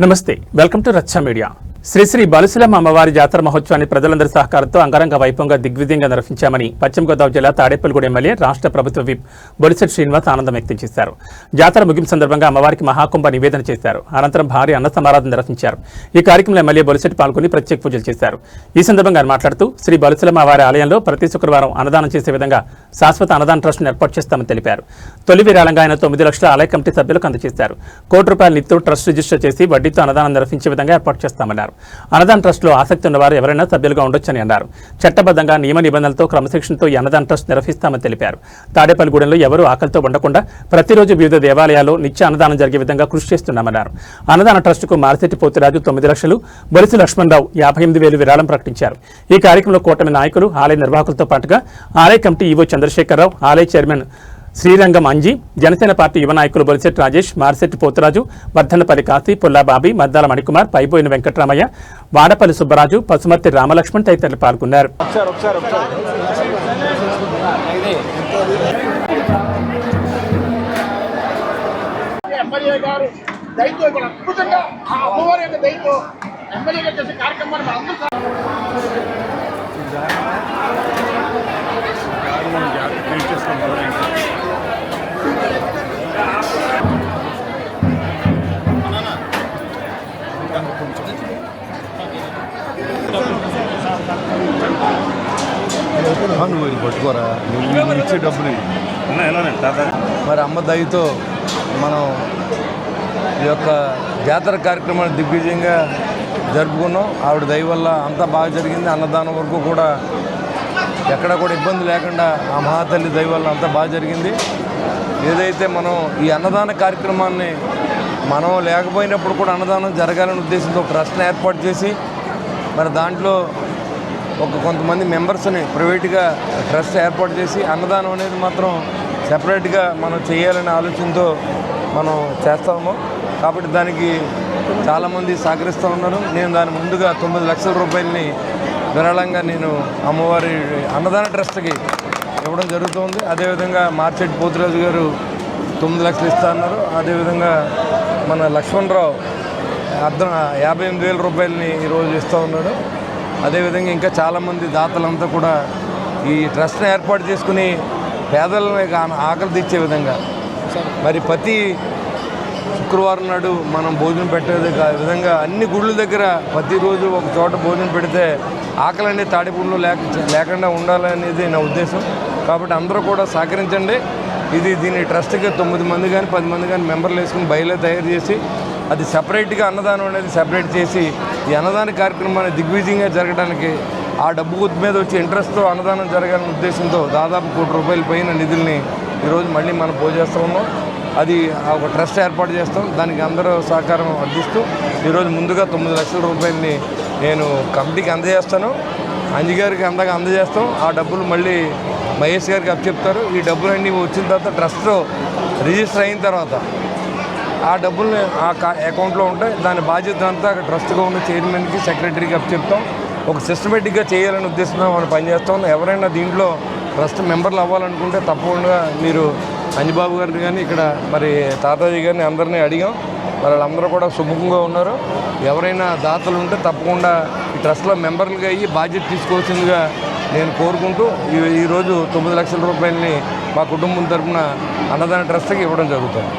నమస్తే, welcome to రచ్చ media. Shri Shri Balusulamma అమ్మవారి జాతర మహోత్సవాన్ని ప్రజలందరి సహకారంతో అంగరంగ వైభవంగా దిగ్విజయంగా నిర్వహించామని పశ్చిమ గోదావరి జిల్లా తాడేపల్లిగూడెం ఎమ్మెల్యే రాష్ట్ర ప్రభుత్వ విప్ బొలిశెట్టి శ్రీనివాస్ ఆనందం వ్యక్తం చేశారు. జాతర ముగింపు సందర్భంగా అమ్మవారికి మహాకుంభ నివేదన చేశారు. అనంతరం భారీ అన్న సమారాధన నిర్వహించారు. ఈ కార్యక్రమంలో ఎమ్మెల్యే బొలిశెట్టి పాల్గొని ప్రత్యేక పూజలు చేశారు. ఈ సందర్భంగా ఆయన మాట్లాడుతూ శ్రీ బలుసులమ్మ వారి ఆలయంలో ప్రతి శుక్రవారం అన్నదానం చేసే విధంగా శాశ్వత అన్నదాన ట్రస్ట్ను ఏర్పాటు చేస్తామని తెలిపారు. తొలి విరాళంగా ఆయన 9 లక్షల ఆలయ కమిటీ సభ్యులకు అందజేశారు. ₹1 నిధులతో ట్రస్ట్ రిజిస్టర్ చేసి వడ్డీతో అన్నదానం నిర్వహించే విధంగా ఏర్పాటు చేస్తామన్నారు. అన్నదాన ట్రస్ట్లో ఆసక్తి ఉన్నవారు ఎవరైనా సభ్యులుగా ఉండొచ్చని అన్నారు. చట్టబద్ధంగా నియమ నిబంధనలతో క్రమశిక్షణతో ఈ అన్నదాన ట్రస్ట్ నిర్వహిస్తామని తెలిపారు. తాడేపల్లిగూడెంలో ఎవరూ ఆకలితో ఉండకుండా ప్రతిరోజు వివిధ దేవాలయాల్లో నిత్య అన్నదానం జరిగే విధంగా కృషి చేస్తున్నామన్నారు. అన్నదాన ట్రస్టుకు మారిశెట్టి పోతిరాజు 9 లక్షలు, బొలిసి లక్ష్మణరావు 58,000 విరాళం ప్రకటించారు. ఈ కార్యక్రమంలో కూటమి నాయకులు, ఆలయ నిర్వాహకులతో పాటుగా ఆలయ కమిటీ ఈవో చంద్రశేఖరరావు, ఆలయ చైర్మన్ శ్రీరంగం అంజీ, జనసేన పార్టీ యువ నాయకులు బొలిశెట్టి రాజేష్, మారిశెట్టి పోతురాజు, వర్ధన్నపల్లి కాశీ, పుల్లాబాబి, మద్దాల మణికుమార్, పైబోయిన వెంకటరామయ్య, వాడపల్లి సుబ్బరాజు, పసుమర్తి రామలక్ష్మణ్ తదితరులు పాల్గొన్నారు. నువ్వు పట్టుకోరా, నువ్వు ఇచ్చే డబ్బులు మరి అమ్మ దయతో మనం ఈ యొక్క జాతర కార్యక్రమాన్ని దిగ్విజయంగా జరుపుకున్నాం. ఆవిడ దయ వల్ల అంతా బాగా జరిగింది. అన్నదానం వరకు కూడా ఎక్కడ కూడా ఇబ్బంది లేకుండా ఆ మహాతల్లి దయ వల్ల అంతా బాగా జరిగింది. ఏదైతే మనం ఈ అన్నదాన కార్యక్రమాన్ని మనం లేకపోయినప్పుడు కూడా అన్నదానం జరగాలని ఉద్దేశంతో ఒక ట్రస్ట్ని ఏర్పాటు చేసి మరి దాంట్లో కొంతమంది మెంబర్స్ని ప్రైవేట్గా ట్రస్ట్ ఏర్పాటు చేసి అన్నదానం అనేది మాత్రం సెపరేట్గా మనం చేయాలనే ఆలోచనతో మనం చేస్తాము. కాబట్టి దానికి చాలామంది సహకరిస్తూ ఉన్నారు. నేను దాని ముందుగా 9 లక్షల రూపాయలని విరాళంగా నేను అమ్మవారి అన్నదాన ట్రస్ట్కి ఇవ్వడం జరుగుతుంది. అదేవిధంగా మార్చెట్టి పోతురాజు గారు 9 లక్షలు ఇస్తా అన్నారు. అదేవిధంగా మన లక్ష్మణరావు 58,000 రూపాయలని ఈరోజు ఇస్తూ ఉన్నారు. అదేవిధంగా ఇంకా చాలామంది దాతలంతా కూడా ఈ ట్రస్ట్ని ఏర్పాటు చేసుకుని పేదలను ఆకలి తీర్చే విధంగా మరి ప్రతి శుక్రవారం నాడు మనం భోజనం పెట్టే విధంగా అన్ని గుళ్ళ దగ్గర ప్రతిరోజు ఒక చోట భోజనం పెడితే ఆకలి అనేది తాడిపూడిలో లేకుండా ఉండాలనేది నా ఉద్దేశం. కాబట్టి అందరూ కూడా సహకరించండి. దీని ట్రస్ట్కి 9 మంది కానీ 10 మంది కానీ మెంబర్లు వేసుకుని బయలు తయారు చేసి అది సపరేట్గా అన్నదానం అనేది సపరేట్ చేసి ఈ అన్నదాన కార్యక్రమాన్ని దిగ్విజయంగా జరగడానికి ఆ డబ్బు మీద వచ్చే ఇంట్రెస్ట్తో అన్నదానం జరగాలనే ఉద్దేశంతో దాదాపు ₹1 పైన నిధుల్ని ఈరోజు మళ్ళీ మనం పోజేస్తూ ఉన్నాం. అది ఒక ట్రస్ట్ ఏర్పాటు చేస్తాం. దానికి అందరూ సహకారం అందిస్తూ ఈరోజు ముందుగా 9 లక్షల రూపాయలని నేను కమిటీకి అందజేస్తాను. అంజిగారికి అందజేస్తాం. ఆ డబ్బులు మళ్ళీ మహేష్ గారికి అప్పచెప్తారు. ఈ డబ్బులన్నీ వచ్చిన తర్వాత ట్రస్ట్లో రిజిస్టర్ అయిన తర్వాత ఆ డబ్బుల్ని ఆ అకౌంట్లో ఉంటాయి. దాని బాధ్యత అంతా ట్రస్ట్గా ఉన్న చైర్మన్కి, సెక్రటరీకి అప్పచెప్తాం. ఒక సిస్టమేటిక్గా చేయాలనే ఉద్దేశంతో మనం పనిచేస్తాం. ఎవరైనా దీంట్లో ట్రస్ట్ మెంబర్లు అవ్వాలనుకుంటే తప్పకుండా మీరు అంజిబాబు గారిని కానీ ఇక్కడ మరి తాతాజీ గారిని అందరినీ అడిగాం. మరి వాళ్ళందరూ కూడా సుముఖంగా ఉన్నారు. ఎవరైనా దాతలు ఉంటే తప్పకుండా ఈ ట్రస్ట్లో మెంబర్లుగా అయ్యి బాధ్యత తీసుకోవాల్సిందిగా నేను కోరుకుంటూ ఈరోజు 9 లక్షల రూపాయలని మా కుటుంబం తరఫున అన్నదాన ట్రస్ట్కి ఇవ్వడం జరుగుతుంది.